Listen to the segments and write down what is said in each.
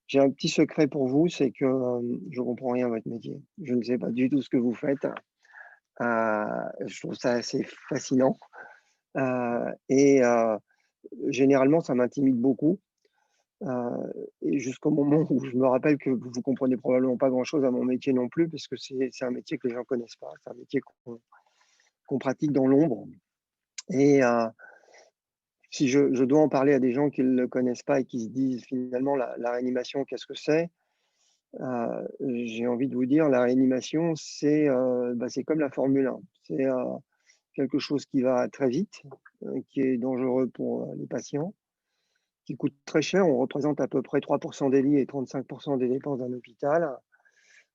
J'ai un petit secret pour vous, c'est que, je comprends rien à votre métier. Je ne sais pas du tout ce que vous faites. Je trouve ça assez fascinant, et généralement, ça m'intimide beaucoup, et jusqu'au moment où je me rappelle que vous comprenez probablement pas grand-chose à mon métier non plus, parce que c'est un métier que les gens connaissent pas. C'est un métier qu'on pratique dans l'ombre, et si je dois en parler à des gens qui ne le connaissent pas et qui se disent: «Finalement, la réanimation, qu'est-ce que c'est?» J'ai envie de vous dire, la réanimation, c'est comme la Formule 1. C'est, quelque chose qui va très vite, qui est dangereux pour, les patients, qui coûte très cher. On représente à peu près 3 des lits et 35 des dépenses d'un hôpital,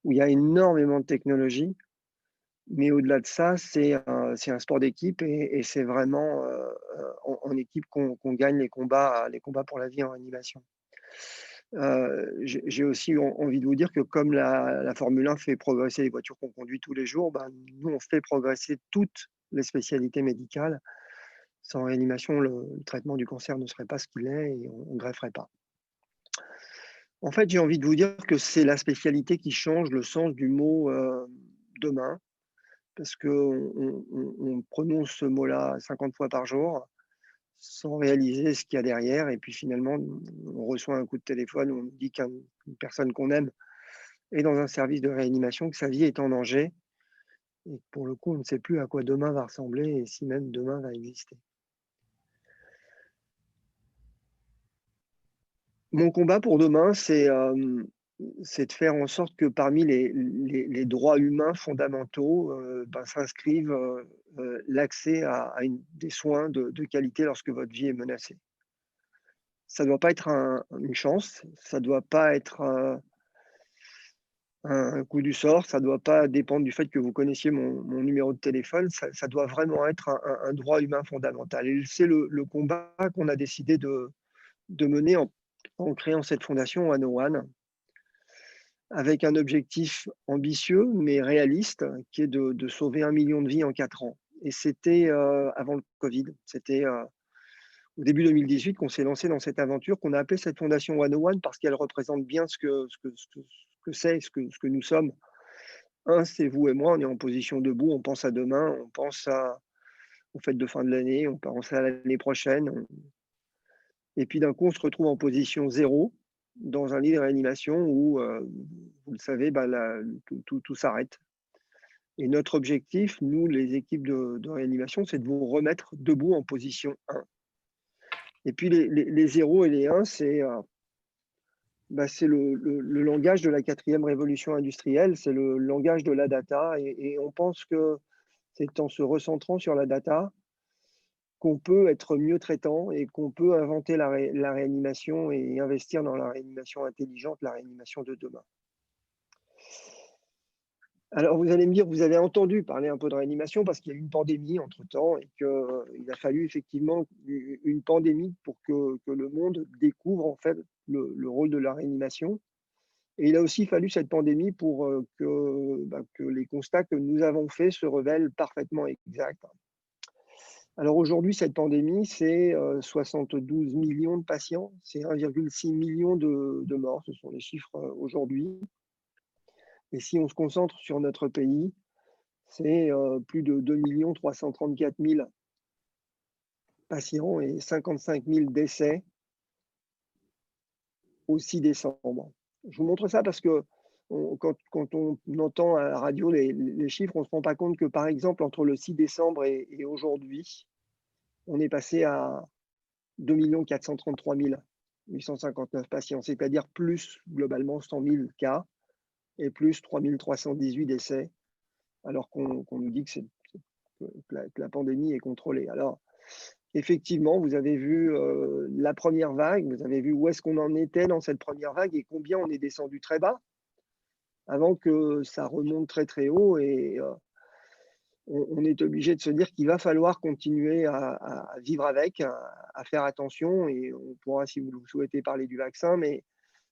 où il y a énormément de technologie. Mais au-delà de ça, c'est un sport d'équipe, et c'est vraiment, en équipe qu'on gagne les combats pour la vie en réanimation. J'ai aussi envie de vous dire que comme la Formule 1 fait progresser les voitures qu'on conduit tous les jours, ben, nous, on fait progresser toutes les spécialités médicales. Sans réanimation, le traitement du cancer ne serait pas ce qu'il est, et on ne grefferait pas. En fait, j'ai envie de vous dire que c'est la spécialité qui change le sens du mot, «demain», parce qu'on prononce ce mot-là 50 fois par jour, sans réaliser ce qu'il y a derrière, et puis finalement, on reçoit un coup de téléphone où on nous dit qu'une personne qu'on aime est dans un service de réanimation, que sa vie est en danger, et que pour le coup, on ne sait plus à quoi demain va ressembler et si même demain va exister. Mon combat pour demain, c'est de faire en sorte que parmi les droits humains fondamentaux, ben, s'inscrivent, l'accès à des soins de qualité lorsque votre vie est menacée. Ça ne doit pas être une chance, ça ne doit pas être, un coup du sort, ça ne doit pas dépendre du fait que vous connaissiez mon numéro de téléphone, ça doit vraiment être un droit humain fondamental, et c'est le combat qu'on a décidé de mener en créant cette fondation One oh One, avec un objectif ambitieux mais réaliste, qui est de sauver 1 million de vies en 4 ans, et c'était, avant le covid. C'était, au début 2018 qu'on s'est lancé dans cette aventure, qu'on a appelée cette fondation One oh One, parce qu'elle représente bien ce que nous sommes. C'est vous et moi, on est en position debout, on pense à demain, on pense aux fêtes de fin de l'année, on pense à l'année prochaine, et puis d'un coup, on se retrouve en position zéro dans un lit de réanimation où, vous le savez, bah, tout s'arrête, et notre objectif, nous, les équipes de réanimation, c'est de vous remettre debout en position 1. Et puis les 0 et les 1, c'est le langage de la 4e révolution industrielle, c'est le langage de la data, et on pense que c'est en se recentrant sur la data qu'on peut être mieux traitant, et qu'on peut inventer la réanimation et investir dans la réanimation intelligente, la réanimation de demain. Alors vous allez me dire, vous avez entendu parler un peu de réanimation parce qu'il y a eu une pandémie entre-temps, et qu'il a fallu effectivement une pandémie pour que le monde découvre en fait le rôle de la réanimation, et il a aussi fallu cette pandémie pour, que les constats que nous avons faits se révèlent parfaitement exacts. Alors aujourd'hui, cette pandémie, c'est 72 millions de patients, c'est 1,6 million de morts, ce sont les chiffres, aujourd'hui, et si on se concentre sur notre pays, c'est, plus de 2 334 000 patients et 55 000 décès au 6 décembre. Je vous montre ça parce que quand on entend à la radio les chiffres, on ne se rend pas compte que, par exemple, entre le 6 décembre et aujourd'hui, on est passé à 2 433 859 patients, c'est-à-dire plus globalement 100 000 cas et plus 3 318 décès, alors qu'on nous dit que la pandémie est contrôlée. Alors, effectivement, vous avez vu, la première vague, vous avez vu où est-ce qu'on en était dans cette première vague et combien on est descendu très bas avant que ça remonte très, très haut, et on est obligé de se dire qu'il va falloir continuer à vivre avec, à faire attention, et on pourra, si vous le souhaitez, parler du vaccin, mais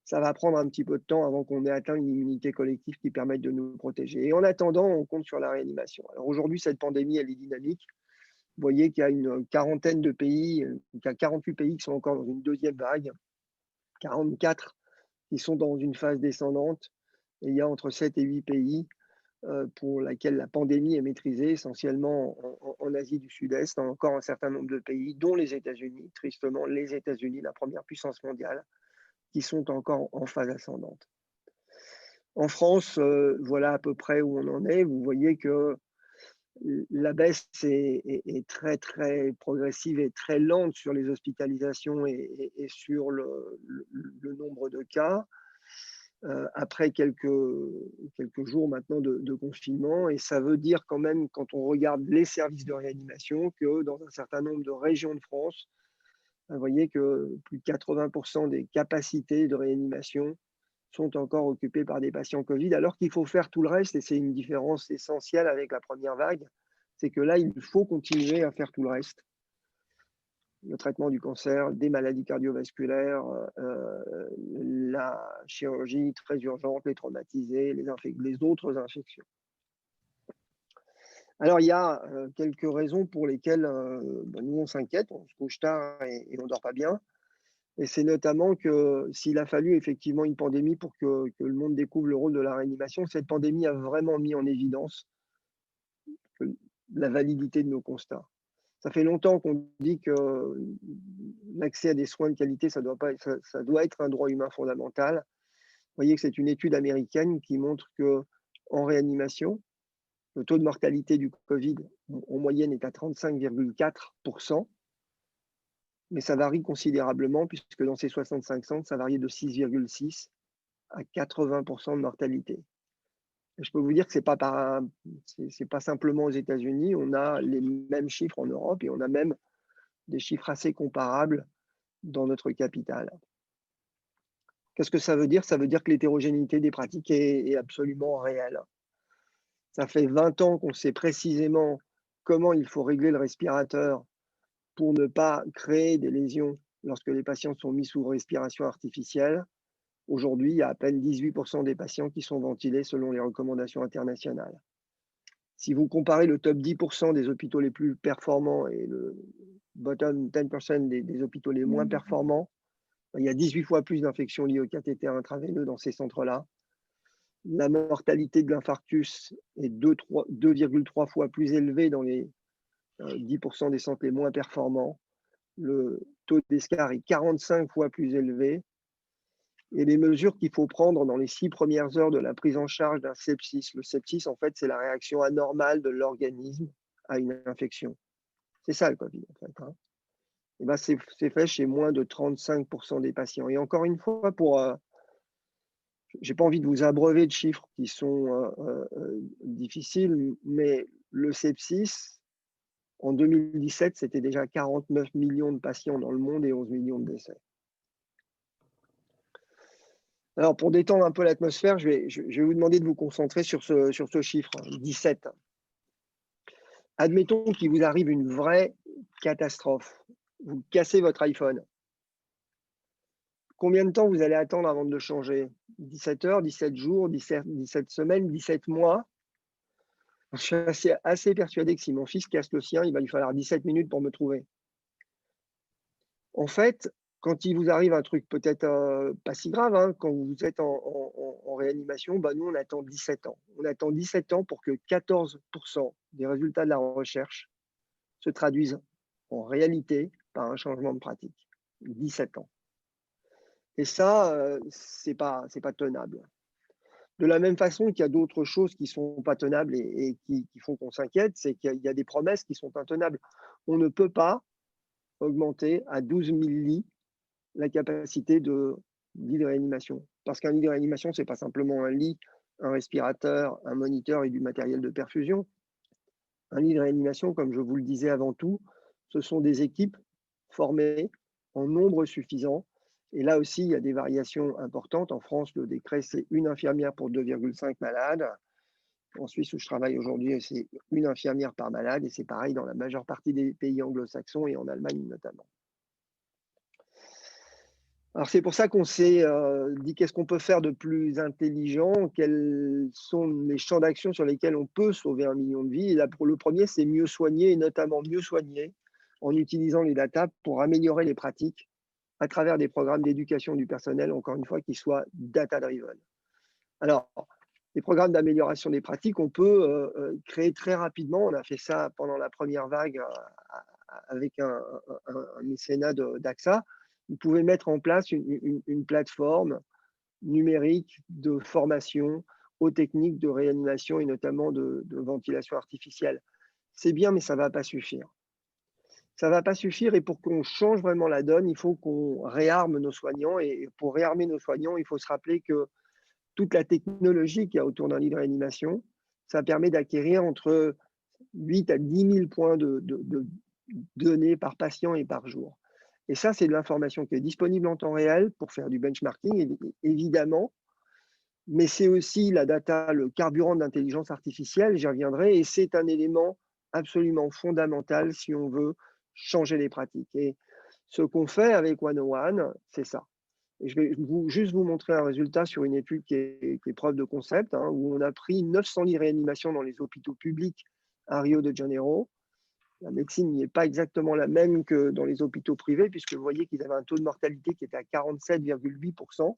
ça va prendre un petit peu de temps avant qu'on ait atteint une immunité collective qui permette de nous protéger, et en attendant, on compte sur la réanimation. Alors aujourd'hui, cette pandémie, elle est dynamique. Vous voyez qu'il y a une quarantaine de pays, qu'il y a 48 pays qui sont encore dans une deuxième vague, 44 qui sont dans une phase descendante. Et il y a entre 7 et 8 pays pour lesquels la pandémie est maîtrisée, essentiellement en Asie du Sud-Est, encore un certain nombre de pays, dont les États-Unis, tristement les États-Unis, la première puissance mondiale, qui sont encore en phase ascendante. En France, voilà à peu près où on en est. Vous voyez que la baisse est très, très progressive et très lente sur les hospitalisations et sur le nombre de cas, après quelques jours maintenant de confinement. Et ça veut dire quand même, quand on regarde les services de réanimation, que dans un certain nombre de régions de France, vous voyez que plus de 80% des capacités de réanimation sont encore occupées par des patients Covid, alors qu'il faut faire tout le reste, et c'est une différence essentielle avec la première vague, c'est que là, il faut continuer à faire tout le reste. Le traitement du cancer, des maladies cardiovasculaires, la chirurgie très urgente, les traumatisés, les autres infections. Alors, il y a quelques raisons pour lesquelles nous, on s'inquiète, on se couche tard et on ne dort pas bien. Et c'est notamment que s'il a fallu effectivement une pandémie pour que le monde découvre le rôle de la réanimation, cette pandémie a vraiment mis en évidence la validité de nos constats. Ça fait longtemps qu'on dit que l'accès à des soins de qualité, ça doit être un droit humain fondamental. Vous voyez que c'est une étude américaine qui montre que en réanimation, le taux de mortalité du Covid en moyenne est à 35,4%, mais ça varie considérablement puisque dans ces 65 centres, ça varie de 6,6 à 80% de mortalité. Et je peux vous dire que c'est pas simplement aux États-Unis, on a les mêmes chiffres en Europe et on a même des chiffres assez comparables dans notre capitale. Qu'est-ce que ça veut dire? Ça veut dire que l'hétérogénéité des pratiques est absolument réelle. Ça fait 20 ans qu'on sait précisément comment il faut régler le respirateur pour ne pas créer des lésions lorsque les patients sont mis sous respiration artificielle. Aujourd'hui, il y a à peine 18% des patients qui sont ventilés selon les recommandations internationales. Si vous comparez le top 10% des hôpitaux les plus performants et le bottom 10% des hôpitaux les moins performants, il y a 18 fois plus d'infections liées au cathéter intraveineux dans ces centres-là. La mortalité de l'infarctus est 2,3 fois plus élevée dans les 10% des centres les moins performants. Le taux d'escar est 45 fois plus élevé. Et les mesures qu'il faut prendre dans les 6 premières heures de la prise en charge d'un sepsis. Le sepsis, en fait, c'est la réaction anormale de l'organisme à une infection. C'est ça le Covid, en fait. Et ben, c'est fait chez moins de 35% des patients. Et encore une fois, j'ai pas envie de vous abreuver de chiffres qui sont difficiles, mais le sepsis, en 2017, c'était déjà 49 millions de patients dans le monde et 11 millions de décès. Alors, pour détendre un peu l'atmosphère, je vais vous demander de vous concentrer sur ce chiffre, 17. Admettons qu'il vous arrive une vraie catastrophe. Vous cassez votre iPhone. Combien de temps vous allez attendre avant de le changer? 17 heures, 17 jours, 17 semaines, 17 mois? Je suis assez persuadé que si mon fils casse le sien, il va lui falloir 17 minutes pour me trouver. En fait, quand il vous arrive un truc peut-être pas si grave, quand vous êtes en réanimation, nous, on attend 17 ans. On attend 17 ans pour que 14% des résultats de la recherche se traduisent en réalité par un changement de pratique. 17 ans. Et ça, c'est pas tenable. De la même façon qu'il y a d'autres choses qui sont pas tenables et qui font qu'on s'inquiète, c'est qu'il y a des promesses qui sont intenables. On ne peut pas augmenter à 12 000 lits la capacité de lit de réanimation. Parce qu'un lit de réanimation, c'est pas simplement un lit, un respirateur, un moniteur et du matériel de perfusion. Un lit de réanimation, comme je vous le disais avant tout, ce sont des équipes formées en nombre suffisant. Et là aussi, il y a des variations importantes. En France, le décret, c'est une infirmière pour 2,5 malades. En Suisse, où je travaille aujourd'hui, c'est une infirmière par malade. Et c'est pareil dans la majeure partie des pays anglo-saxons et en Allemagne notamment. Alors c'est pour ça qu'on s'est dit qu'est-ce qu'on peut faire de plus intelligent, quels sont les champs d'action sur lesquels on peut sauver 1 million de vies. Et là, pour le premier, c'est mieux soigner, et notamment mieux soigner en utilisant les data pour améliorer les pratiques à travers des programmes d'éducation du personnel, encore une fois, qui soient data-driven. Alors, les programmes d'amélioration des pratiques, on peut créer très rapidement. On a fait ça pendant la première vague avec un mécénat d'AXA. Vous pouvez mettre en place une plateforme numérique de formation aux techniques de réanimation et notamment de ventilation artificielle. C'est bien, mais ça ne va pas suffire. Ça ne va pas suffire et pour qu'on change vraiment la donne, il faut qu'on réarme nos soignants. Et pour réarmer nos soignants, il faut se rappeler que toute la technologie qu'il y a autour d'un lit de réanimation, ça permet d'acquérir entre 8 à 10 000 points de données par patient et par jour. Et ça, c'est de l'information qui est disponible en temps réel pour faire du benchmarking, évidemment, mais c'est aussi la data, le carburant de l'intelligence artificielle, j'y reviendrai, et c'est un élément absolument fondamental si on veut changer les pratiques. Et ce qu'on fait avec 101, c'est ça. Et je vais juste vous montrer un résultat sur une étude qui est preuve de concept, hein, où on a pris 900 lits de réanimation dans les hôpitaux publics à Rio de Janeiro. La médecine n'est pas exactement la même que dans les hôpitaux privés, puisque vous voyez qu'ils avaient un taux de mortalité qui était à 47,8%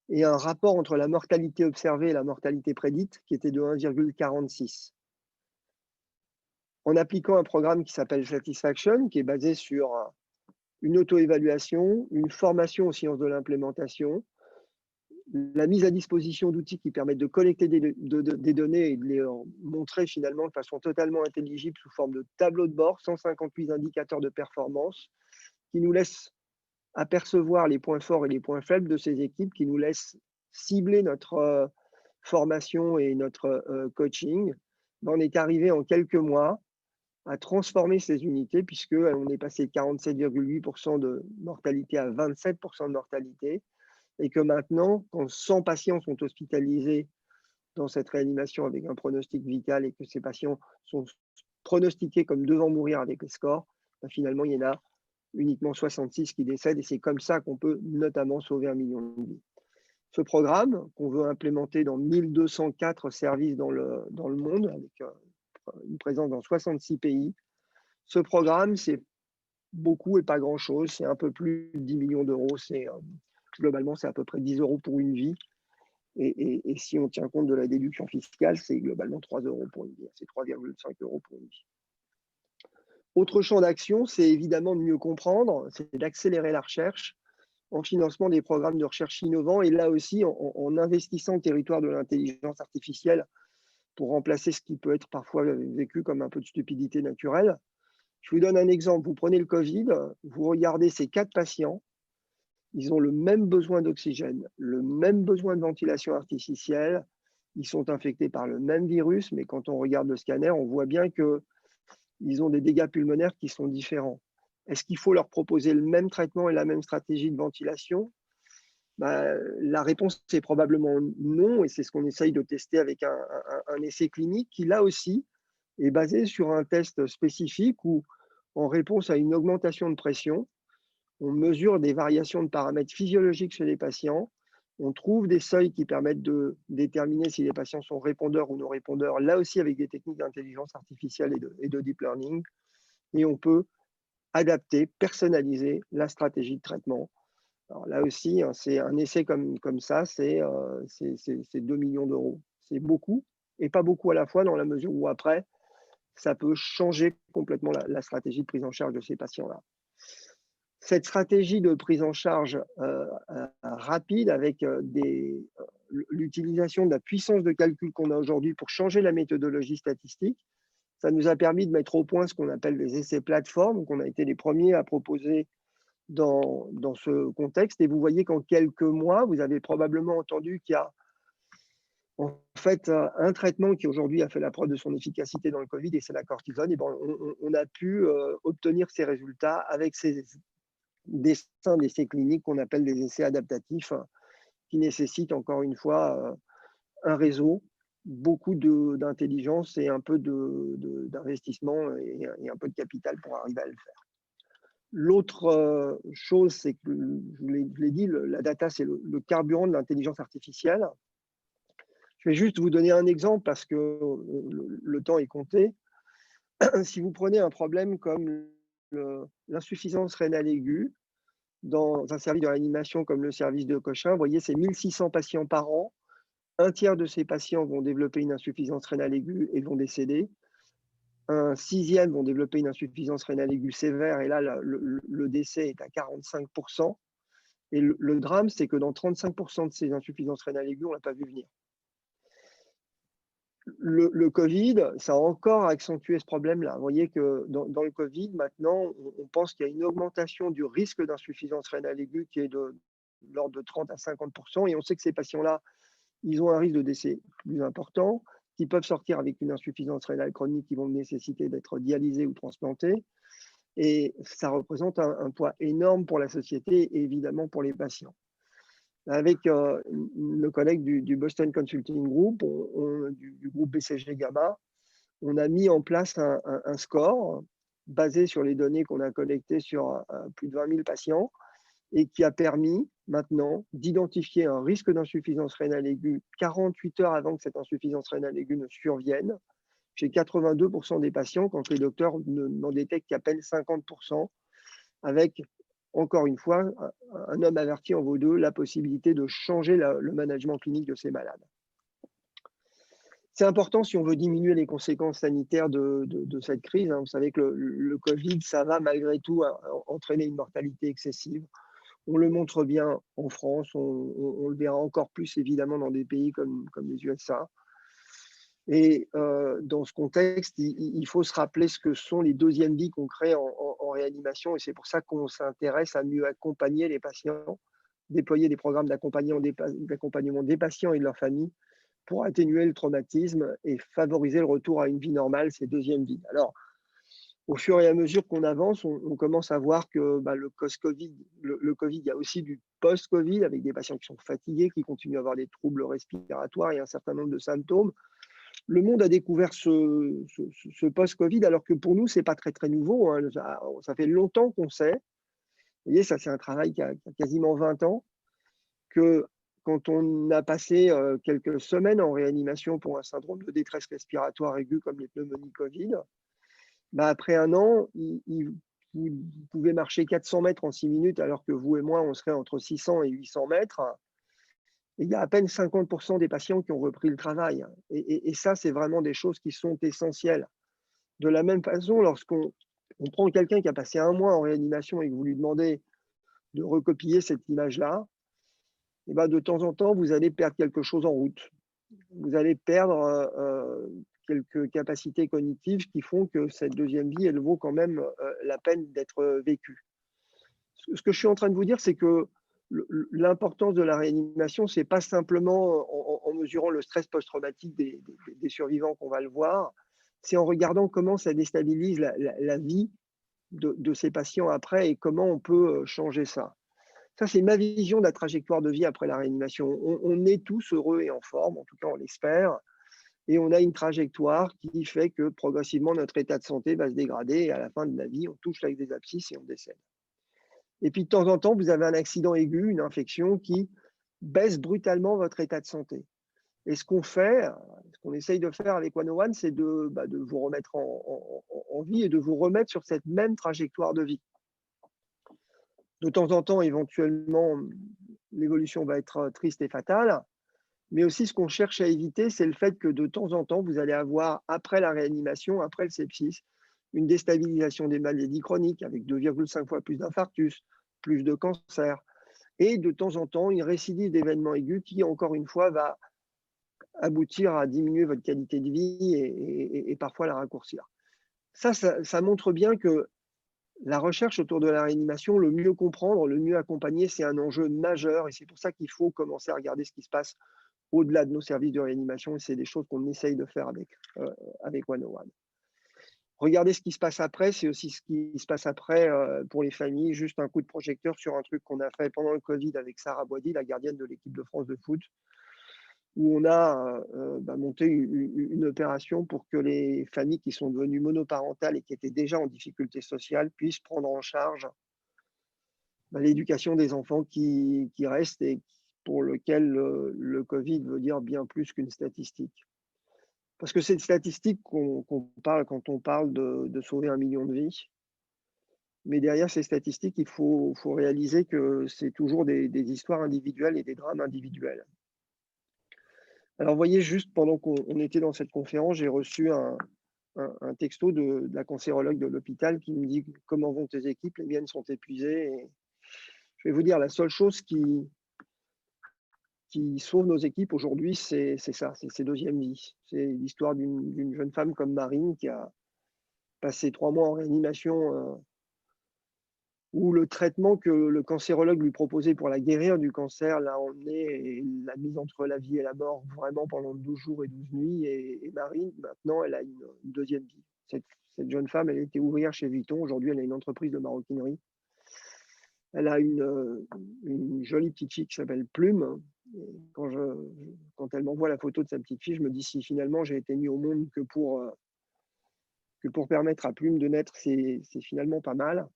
et un rapport entre la mortalité observée et la mortalité prédite qui était de 1,46. En appliquant un programme qui s'appelle Satisfaction, qui est basé sur une auto-évaluation, une formation aux sciences de l'implémentation, la mise à disposition d'outils qui permettent de collecter des données et de les montrer finalement de façon totalement intelligible sous forme de tableau de bord, 158 indicateurs de performance qui nous laissent apercevoir les points forts et les points faibles de ces équipes, qui nous laissent cibler notre formation et notre coaching. On est arrivé en quelques mois à transformer ces unités puisqu'on est passé de 47,8% de mortalité à 27% de mortalité et que maintenant, quand 100 patients sont hospitalisés dans cette réanimation avec un pronostic vital et que ces patients sont pronostiqués comme devant mourir avec les scores, ben finalement, il y en a uniquement 66 qui décèdent et c'est comme ça qu'on peut notamment sauver 1 million de vies. Ce programme qu'on veut implémenter dans 1204 services dans le monde, avec une présence dans 66 pays, ce programme, c'est beaucoup et pas grand-chose, c'est un peu plus de 10 millions d'euros, globalement, c'est à peu près 10 euros pour une vie. Et si on tient compte de la déduction fiscale, c'est globalement 3 euros pour une vie, c'est 3,5 euros pour une vie. Autre champ d'action, c'est évidemment de mieux comprendre, c'est d'accélérer la recherche en financement des programmes de recherche innovants et là aussi en investissant le territoire de l'intelligence artificielle pour remplacer ce qui peut être parfois vécu comme un peu de stupidité naturelle. Je vous donne un exemple. Vous prenez le Covid, vous regardez ces 4 patients, ils ont le même besoin d'oxygène, le même besoin de ventilation artificielle, ils sont infectés par le même virus, mais quand on regarde le scanner, on voit bien qu'ils ont des dégâts pulmonaires qui sont différents. Est-ce qu'il faut leur proposer le même traitement et la même stratégie de ventilation? La réponse est probablement non, et c'est ce qu'on essaye de tester avec un essai clinique qui, là aussi, est basé sur un test spécifique où, en réponse à une augmentation de pression, on mesure des variations de paramètres physiologiques chez les patients, on trouve des seuils qui permettent de déterminer si les patients sont répondeurs ou non répondeurs, là aussi avec des techniques d'intelligence artificielle et de deep learning, et on peut adapter, personnaliser la stratégie de traitement. Alors là aussi, hein, c'est un essai comme ça, c'est 2 millions d'euros. C'est beaucoup et pas beaucoup à la fois dans la mesure où après, ça peut changer complètement la stratégie de prise en charge de ces patients-là. Cette stratégie de prise en charge rapide avec l'utilisation de la puissance de calcul qu'on a aujourd'hui pour changer la méthodologie statistique, ça nous a permis de mettre au point ce qu'on appelle des essais plateformes. Donc on a été les premiers à proposer dans ce contexte. Et vous voyez qu'en quelques mois, vous avez probablement entendu qu'il y a en fait un traitement qui aujourd'hui a fait la preuve de son efficacité dans le Covid et c'est la cortisone. Et bon, on a pu obtenir ces résultats avec ces d'essais cliniques qu'on appelle des essais adaptatifs qui nécessitent encore une fois un réseau, beaucoup d'intelligence et un peu d'investissement et un peu de capital pour arriver à le faire. L'autre chose, c'est que, je vous l'ai dit, la data, c'est le carburant de l'intelligence artificielle. Je vais juste vous donner un exemple parce que le temps est compté. Si vous prenez un problème comme l'insuffisance rénale aiguë, dans un service de réanimation comme le service de Cochin, vous voyez, c'est 1600 patients par an. Un tiers de ces patients vont développer une insuffisance rénale aiguë et vont décéder. Un sixième vont développer une insuffisance rénale aiguë sévère et là, le décès est à 45%. Et le drame, c'est que dans 35% de ces insuffisances rénales aiguës, on ne l'a pas vu venir. Le Covid, ça a encore accentué ce problème-là. Vous voyez que dans le Covid, maintenant, on pense qu'il y a une augmentation du risque d'insuffisance rénale aiguë qui est de l'ordre de 30 à 50%. Et on sait que ces patients-là, ils ont un risque de décès plus important, qui peuvent sortir avec une insuffisance rénale chronique qui vont nécessiter d'être dialysés ou transplantés. Et ça représente un poids énorme pour la société et évidemment pour les patients. Avec le collègue du Boston Consulting Group, du groupe BCG Gamma, on a mis en place un score basé sur les données qu'on a collectées sur plus de 20 000 patients et qui a permis maintenant d'identifier un risque d'insuffisance rénale aiguë 48 heures avant que cette insuffisance rénale aiguë ne survienne chez 82% des patients quand les docteurs n'en détectent qu'à peine 50%, avec, encore une fois, un homme averti en vaut deux, la possibilité de changer le management clinique de ces malades. C'est important si on veut diminuer les conséquences sanitaires de cette crise. Vous savez que le Covid, ça va malgré tout entraîner une mortalité excessive. On le montre bien en France, on le verra encore plus évidemment dans des pays comme les USA. Et dans ce contexte, il faut se rappeler ce que sont les deuxièmes vies qu'on crée en réanimation. Et c'est pour ça qu'on s'intéresse à mieux accompagner les patients, déployer des programmes d'accompagnement des patients et de leurs familles pour atténuer le traumatisme et favoriser le retour à une vie normale, ces deuxièmes vies. Alors, au fur et à mesure qu'on avance, on commence à voir que le post-Covid, le Covid, il y a aussi du post-Covid avec des patients qui sont fatigués, qui continuent à avoir des troubles respiratoires et un certain nombre de symptômes. Le monde a découvert ce post-Covid, alors que pour nous, ce n'est pas très, très nouveau. Hein. Ça fait longtemps qu'on sait. Vous voyez, ça, c'est un travail qui a quasiment 20 ans, que quand on a passé quelques semaines en réanimation pour un syndrome de détresse respiratoire aiguë comme les pneumonies Covid, après un an, vous pouvez marcher 400 mètres en 6 minutes, alors que vous et moi, on serait entre 600 et 800 mètres. Et il y a à peine 50% des patients qui ont repris le travail. Et ça, c'est vraiment des choses qui sont essentielles. De la même façon, lorsqu'on prend quelqu'un qui a passé un mois en réanimation et que vous lui demandez de recopier cette image-là, de temps en temps, vous allez perdre quelque chose en route. Vous allez perdre quelques capacités cognitives qui font que cette deuxième vie, elle vaut quand même la peine d'être vécue. Ce que je suis en train de vous dire, c'est que l'importance de la réanimation, ce n'est pas simplement en mesurant le stress post-traumatique des survivants qu'on va le voir, c'est en regardant comment ça déstabilise la vie de ces patients après et comment on peut changer ça. Ça, c'est ma vision de la trajectoire de vie après la réanimation. On est tous heureux et en forme, en tout cas on l'espère, et on a une trajectoire qui fait que progressivement notre état de santé va se dégrader et à la fin de la vie, on touche avec des abscisses et on décède. Et puis de temps en temps, vous avez un accident aigu, une infection qui baisse brutalement votre état de santé. Et ce qu'on fait, ce qu'on essaye de faire avec One, c'est de vous remettre en vie et de vous remettre sur cette même trajectoire de vie. De temps en temps, éventuellement, l'évolution va être triste et fatale, mais aussi ce qu'on cherche à éviter, c'est le fait que de temps en temps, vous allez avoir, après la réanimation, après le sepsis, une déstabilisation des maladies chroniques avec 2,5 fois plus d'infarctus, plus de cancer, et de temps en temps, une récidive d'événements aigus qui, encore une fois, va aboutir à diminuer votre qualité de vie et parfois la raccourcir. Ça montre bien que la recherche autour de la réanimation, le mieux comprendre, le mieux accompagner, c'est un enjeu majeur et c'est pour ça qu'il faut commencer à regarder ce qui se passe au-delà de nos services de réanimation et c'est des choses qu'on essaye de faire avec 101. Regardez ce qui se passe après, c'est aussi ce qui se passe après pour les familles. Juste un coup de projecteur sur un truc qu'on a fait pendant le Covid avec Sarah Boisdy, la gardienne de l'équipe de France de foot, où on a monté une opération pour que les familles qui sont devenues monoparentales et qui étaient déjà en difficulté sociale puissent prendre en charge l'éducation des enfants qui restent et pour lequel le Covid veut dire bien plus qu'une statistique. Parce que c'est une statistique qu'on parle quand on parle de sauver 1 million de vies. Mais derrière ces statistiques, il faut réaliser que c'est toujours des histoires individuelles et des drames individuels. Alors, vous voyez, juste pendant qu'on était dans cette conférence, j'ai reçu un texto de la cancérologue de l'hôpital qui me dit: «Comment vont tes équipes? Les miennes sont épuisées» et je vais vous dire, la seule chose qui sauve nos équipes aujourd'hui, c'est ça, c'est ces 2e vies. C'est l'histoire d'une jeune femme comme Marine qui a passé 3 mois en réanimation, où le traitement que le cancérologue lui proposait pour la guérir du cancer l'a emmenée et l'a mise entre la vie et la mort vraiment pendant 12 jours et 12 nuits et Marine, maintenant, elle a une 2e vie. Cette jeune femme, elle était ouvrière chez Vuitton. Aujourd'hui, elle a une entreprise de maroquinerie. Elle a une jolie petite fille qui s'appelle Plume. Et quand elle m'envoie la photo de sa petite fille, je me dis: «Si finalement j'ai été mis au monde que pour permettre à Plume de naître, c'est finalement pas mal».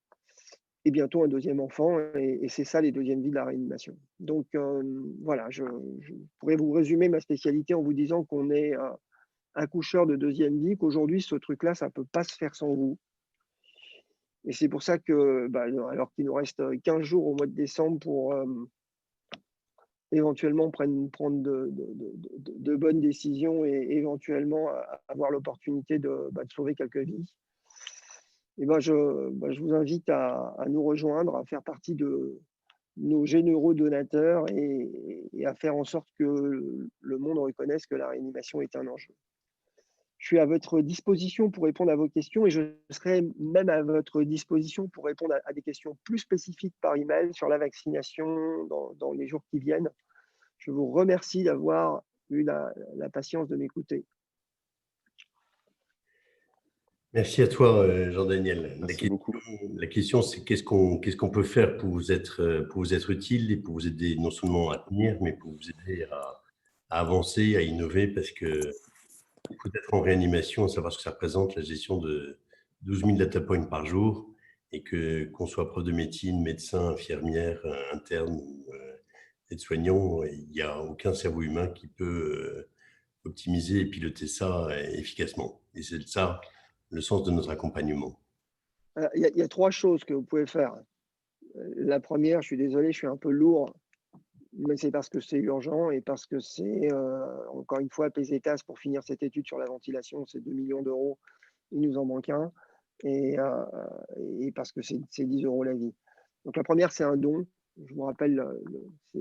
Et bientôt un 2e enfant et c'est ça les 2e vies de la réanimation. Donc voilà, je pourrais vous résumer ma spécialité en vous disant qu'on est, accoucheur de 2e vie, qu'aujourd'hui ce truc-là, ça peut pas se faire sans vous et c'est pour ça que, bah, alors qu'il nous reste, 15 jours au mois de décembre pour, éventuellement prendre de bonnes décisions et éventuellement avoir l'opportunité de sauver quelques vies. Et ben, je vous invite à nous rejoindre, à faire partie de nos généreux donateurs et à faire en sorte que le monde reconnaisse que la réanimation est un enjeu. Je suis à votre disposition pour répondre à vos questions et je serai même à votre disposition pour répondre à des questions plus spécifiques par email sur la vaccination dans les jours qui viennent. Je vous remercie d'avoir eu la patience de m'écouter. Merci à toi, Jean-Daniel. Merci beaucoup. La question, c'est qu'est-ce qu'on peut faire pour vous être utile et pour vous aider non seulement à tenir, mais pour vous aider à avancer, à innover, parce que il faut être en réanimation, savoir ce que ça représente, la gestion de 12 000 data points par jour, et qu'on soit prof de médecine, médecin, infirmière, interne ou aide-soignant, il n'y a aucun cerveau humain qui peut optimiser et piloter ça efficacement. Et c'est ça le sens de notre accompagnement. Il y a 3 choses que vous pouvez faire. La première, je suis désolé, je suis un peu lourd, mais c'est parce que c'est urgent et parce que c'est, encore une fois, Pesetas pour finir cette étude sur la ventilation, c'est 2 millions d'euros, il nous en manque un et et parce que c'est 10 euros la vie. Donc la première, c'est un don. Je vous rappelle,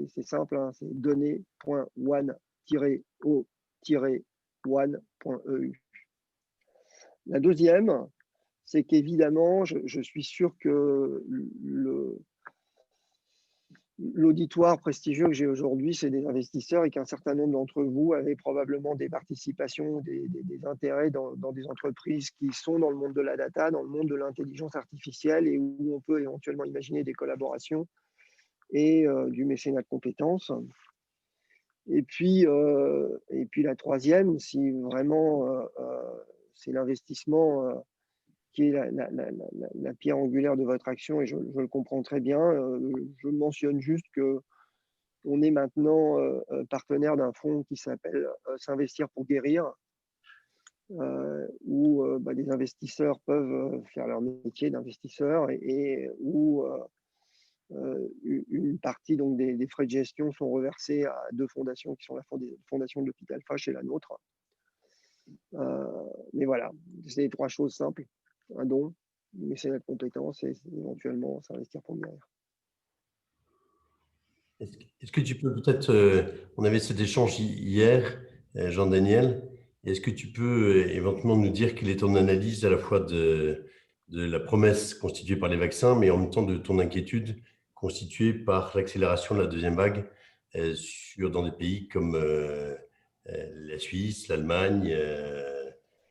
c'est simple, hein, c'est donner.one-o-one.eu. La deuxième, c'est qu'évidemment, je suis sûr que l'auditoire prestigieux que j'ai aujourd'hui, c'est des investisseurs et qu'un certain nombre d'entre vous avaient probablement des participations, des intérêts dans des entreprises qui sont dans le monde de la data, dans le monde de l'intelligence artificielle et où on peut éventuellement imaginer des collaborations et du mécénat de compétences. Et puis la troisième, si vraiment c'est l'investissement qui est la pierre angulaire de votre action, et je le comprends très bien. Je mentionne juste qu'on est maintenant partenaire d'un fonds qui s'appelle S'investir pour guérir, où bah, des investisseurs peuvent faire leur métier d'investisseur et où une partie donc, des frais de gestion sont reversés à 2 fondations qui sont la fondation de l'hôpital Foch et la nôtre. Mais voilà, c'est les 3 choses simples. Un don, du mécénat de compétences et éventuellement s'investir pour guérir. Est-ce que tu peux peut-être, on avait cet échange hier, Jean-Daniel, est-ce que tu peux éventuellement nous dire quelle est ton analyse à la fois de la promesse constituée par les vaccins, mais en même temps de ton inquiétude constituée par l'accélération de la deuxième vague dans des pays comme la Suisse, l'Allemagne,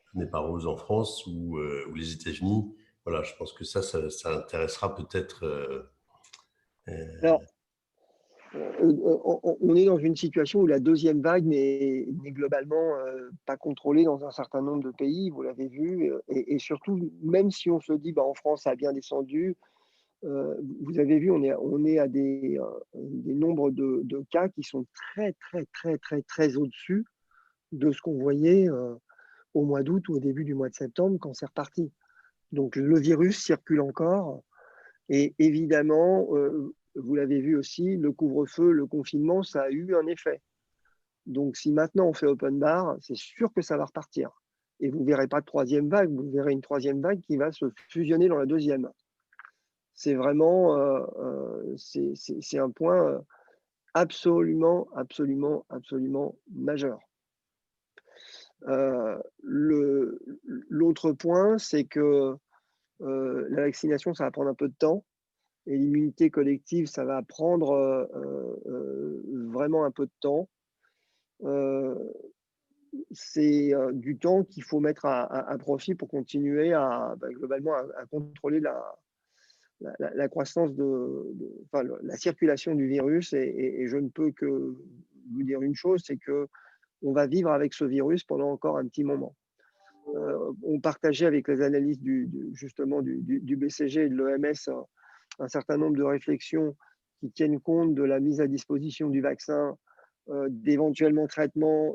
tout n'est pas rose en France ou les États-Unis. Voilà, je pense que ça intéressera peut-être. Alors, on est dans une situation où la deuxième vague n'est globalement pas contrôlée dans un certain nombre de pays, vous l'avez vu, et surtout, même si on se dit, bah, en France, ça a bien descendu, vous avez vu, on est à des nombres de cas qui sont très, très, très, très, très au-dessus de ce qu'on voyait au mois d'août ou au début du mois de septembre quand c'est reparti. Donc le virus circule encore. Et évidemment, vous l'avez vu aussi, le couvre-feu, le confinement, ça a eu un effet. Donc, si maintenant on fait open bar, c'est sûr que ça va repartir. Et vous ne verrez pas de troisième vague, vous verrez une troisième vague qui va se fusionner dans la deuxième. C'est vraiment, c'est un point absolument, absolument, absolument majeur. L'autre point, c'est que la vaccination, ça va prendre un peu de temps. Et l'immunité collective, ça va prendre vraiment un peu de temps. C'est du temps qu'il faut mettre à profit pour continuer globalement à contrôler la croissance enfin, la circulation du virus. Et je ne peux que vous dire une chose, c'est que on va vivre avec ce virus pendant encore un petit moment. On partageait avec les analystes justement du BCG et de l'OMS un certain nombre de réflexions qui tiennent compte de la mise à disposition du vaccin, d'éventuels traitements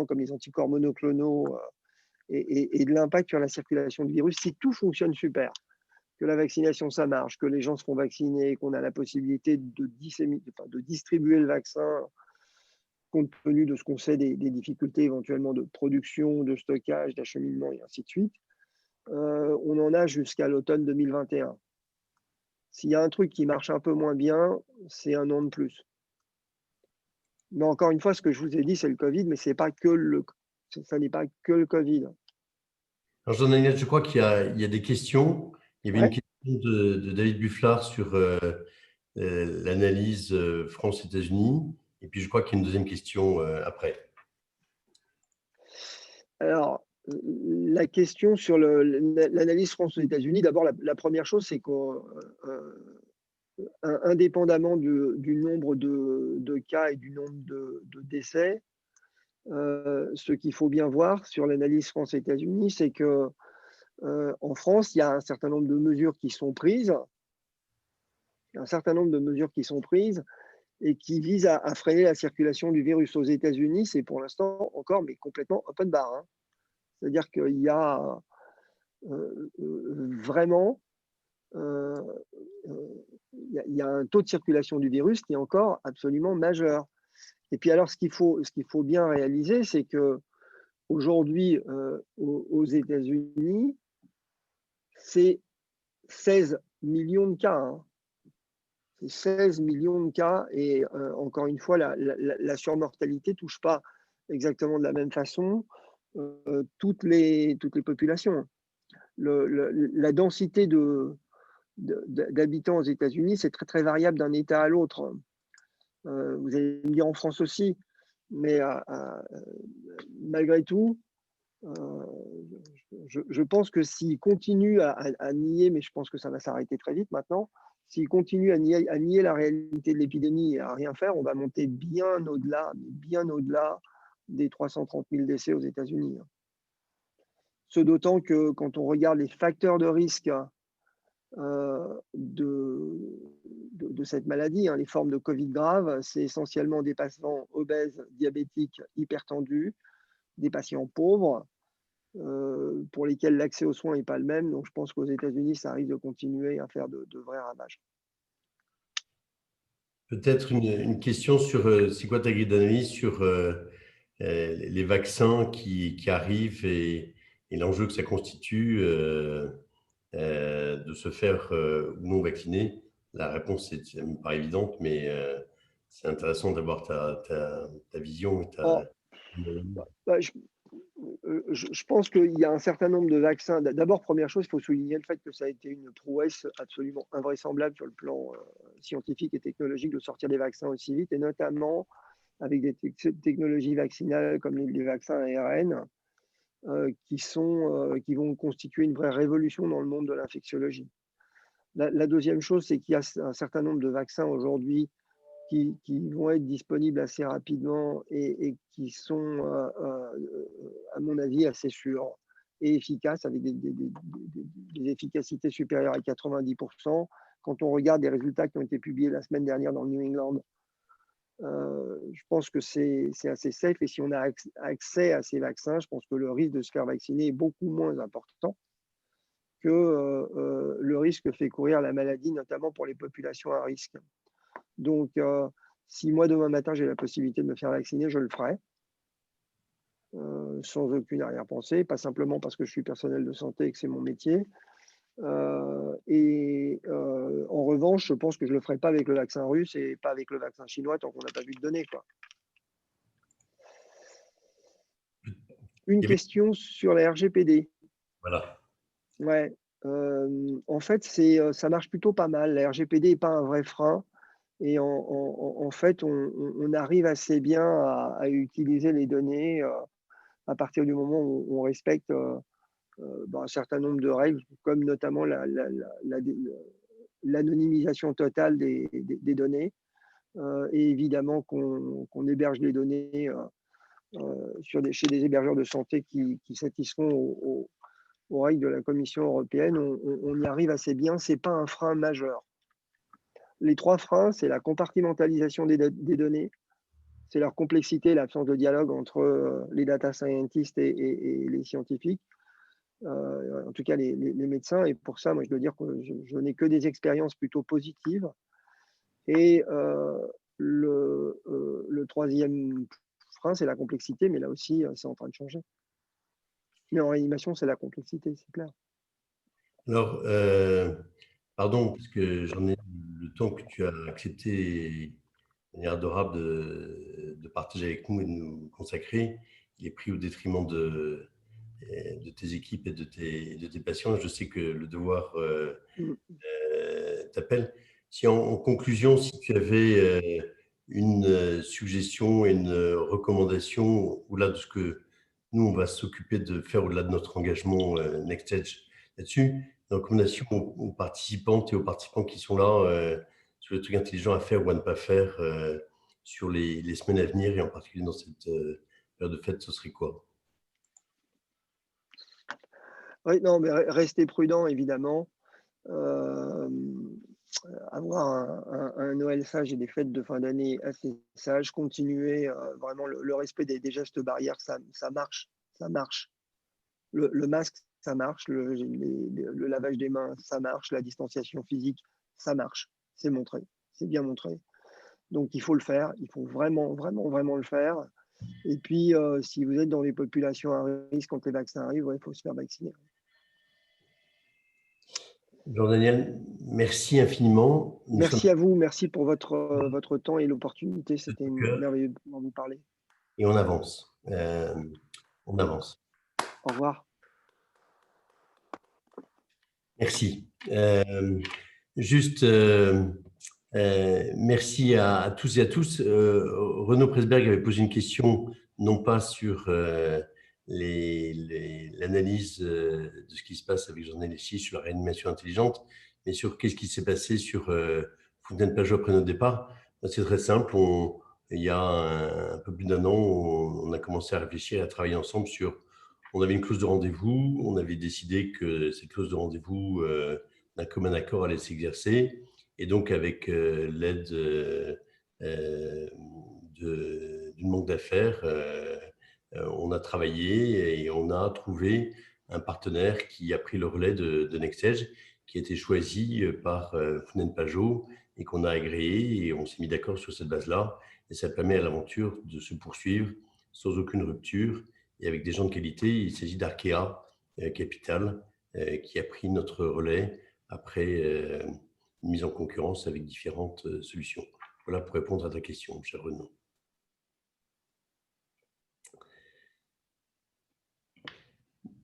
comme les anticorps monoclonaux et de l'impact sur la circulation du virus. Si tout fonctionne super, que la vaccination ça marche, que les gens se font vacciner, qu'on a la possibilité de distribuer le vaccin compte tenu de ce qu'on sait des difficultés éventuellement de production, de stockage, d'acheminement et ainsi de suite, on en a jusqu'à l'automne 2021. S'il y a un truc qui marche un peu moins bien, c'est un an de plus. Mais encore une fois, ce que je vous ai dit, c'est le Covid, mais ça n'est pas que le Covid. Alors, Jean-Daniel, je crois qu'il y a des questions. Il y avait une Ouais. question de David Bufflard sur l'analyse France-États-Unis. Et puis, je crois qu'il y a une deuxième question après. Alors, la question sur l'analyse France aux États-Unis, d'abord, la première chose, c'est qu'indépendamment du nombre de cas et du nombre de décès, ce qu'il faut bien voir sur l'analyse France-États-Unis, c'est que en France, il y a un certain nombre de mesures qui sont prises, et qui visent à freiner la circulation du virus. Aux États-Unis, c'est pour l'instant encore, mais complètement open bar. Hein. C'est-à-dire qu'il y a vraiment il y a un taux de circulation du virus qui est encore absolument majeur. Et puis alors, ce qu'il faut bien réaliser, c'est que aujourd'hui, aux États-Unis, c'est 16 millions de cas. Hein. C'est 16 millions de cas. Et encore une fois, la surmortalité ne touche pas exactement de la même façon toutes les populations. La densité d'habitants aux États-Unis, c'est très, très variable d'un État à l'autre. Vous allez me dire en France aussi, mais malgré tout, je pense que s'ils continuent à nier, mais je pense que ça va s'arrêter très vite maintenant, s'ils continuent à nier la réalité de l'épidémie et à rien faire, on va monter bien au-delà des 330 000 décès aux États-Unis. Ce d'autant que quand on regarde les facteurs de risque de cette maladie, hein, les formes de Covid grave, c'est essentiellement des patients obèses, diabétiques, hypertendus, des patients pauvres, pour lesquels l'accès aux soins n'est pas le même. Donc je pense qu'aux États-Unis, ça risque de continuer à faire de vrais ravages. Peut-être une question sur, c'est quoi ta grille d'analyse sur les vaccins qui arrivent et l'enjeu que ça constitue de se faire ou non vacciner. La réponse me paraît évidente, mais c'est intéressant d'avoir ta vision et Oh, bah, je pense qu'il y a un certain nombre de vaccins. D'abord, première chose, il faut souligner le fait que ça a été une prouesse absolument invraisemblable sur le plan scientifique et technologique de sortir des vaccins aussi vite, et notamment avec des technologies vaccinales comme les vaccins ARN, qui vont constituer une vraie révolution dans le monde de l'infectiologie. La deuxième chose, c'est qu'il y a un certain nombre de vaccins aujourd'hui qui vont être disponibles assez rapidement et qui sont, à mon avis, assez sûrs et efficaces, avec des efficacités supérieures à 90%. Quand on regarde les résultats qui ont été publiés la semaine dernière dans le New England, je pense que c'est assez safe. Et si on a accès à ces vaccins, je pense que le risque de se faire vacciner est beaucoup moins important. que le risque fait courir la maladie, notamment pour les populations à risque. Donc, si moi, demain matin, j'ai la possibilité de me faire vacciner, je le ferai, sans aucune arrière-pensée, pas simplement parce que je suis personnel de santé et que c'est mon métier. En revanche, je pense que je ne le ferai pas avec le vaccin russe et pas avec le vaccin chinois tant qu'on n'a pas vu de données, quoi. Une question sur la RGPD. Voilà. Ouais. En fait, ça marche plutôt pas mal. La RGPD n'est pas un vrai frein. Et en fait, on arrive assez bien à utiliser les données à partir du moment où on respecte un certain nombre de règles, comme notamment l'anonymisation totale des données, et évidemment qu'on héberge les données chez des hébergeurs de santé qui satisferont aux règles de la Commission européenne. On y arrive assez bien, ce n'est pas un frein majeur. Les 3 freins, c'est la compartimentalisation des données, c'est leur complexité, l'absence de dialogue entre les data scientists et les scientifiques, en tout cas les médecins. Et pour ça, moi, je dois dire que je n'ai que des expériences plutôt positives. Et le 3e frein, c'est la complexité, mais là aussi, c'est en train de changer. Mais en réanimation, c'est la complexité, c'est clair. Alors, pardon, parce que j'en ai le temps que tu as accepté de manière adorable de partager avec nous et de nous consacrer. Il est pris au détriment de tes équipes et de tes patients. Je sais que le devoir t'appelle. Si en conclusion, si tu avais une suggestion et une recommandation au-delà de ce que nous, on va s'occuper de faire au-delà de notre engagement Next Edge là-dessus, une recommandation aux participantes et aux participants qui sont là sur les trucs intelligents à faire ou à ne pas faire sur les semaines à venir et en particulier dans cette période de fête, ce serait quoi? Oui, non, mais restez prudent, évidemment. Avoir un Noël sage et des fêtes de fin d'année assez sages, continuer vraiment le respect des gestes barrières, ça marche, ça marche. Le masque, ça marche, le lavage des mains, ça marche, la distanciation physique, ça marche, c'est montré, c'est bien montré. Donc il faut le faire, il faut vraiment, vraiment, vraiment le faire. Et puis, si vous êtes dans les populations à risque quand les vaccins arrivent, il faut se faire vacciner. Jean-Daniel, merci infiniment. Merci à vous, merci pour votre temps et l'opportunité. C'était merveilleux de pouvoir vous parler. Et on avance. On avance. Au revoir. Merci. Juste, merci à tous et à tous. Renaud Presberg avait posé une question, non pas sur l'analyse de ce qui se passe avec Jean-Daniel Lechy sur la réanimation intelligente, mais sur qu'est-ce qui s'est passé sur Fontaine-Pajot après notre départ. C'est très simple. Il y a un peu plus d'1 an, on a commencé à réfléchir et à travailler ensemble sur. On avait une clause de rendez-vous. On avait décidé que cette clause de rendez-vous, d'un commun accord, allait s'exercer. Et donc, avec l'aide d'une banque d'affaires, on a travaillé et on a trouvé un partenaire qui a pris le relais de NextEdge, qui a été choisi par Fontaine-Pajot et qu'on a agréé et on s'est mis d'accord sur cette base-là. Et ça permet à l'aventure de se poursuivre sans aucune rupture et avec des gens de qualité. Il s'agit d'Arkea Capital qui a pris notre relais après une mise en concurrence avec différentes solutions. Voilà pour répondre à ta question, cher Renaud.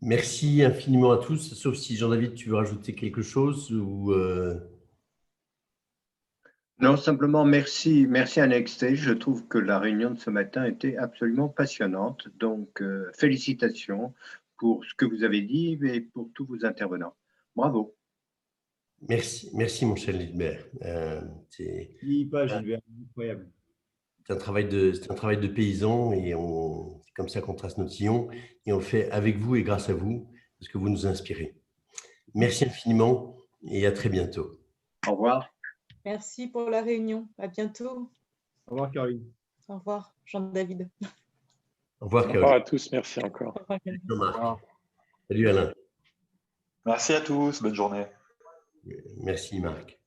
Merci infiniment à tous, sauf si Jean-David, tu veux rajouter quelque chose ou Non, simplement merci à NextEdge. Je trouve que la réunion de ce matin était absolument passionnante. Donc, félicitations pour ce que vous avez dit et pour tous vos intervenants. Bravo. Merci mon cher Lidbert. C'est incroyable. C'est un travail de paysan et c'est comme ça qu'on trace notre sillon et on le fait avec vous et grâce à vous parce que vous nous inspirez. Merci infiniment et à très bientôt. Au revoir. Merci pour la réunion. À bientôt. Au revoir, Caroline. Au revoir, Jean-David. Au revoir, Au Caroline. revoir à tous. Merci encore. Au revoir, Caroline. Salut, Marc. Salut, Alain. Merci à tous. Bonne journée. Merci Marc.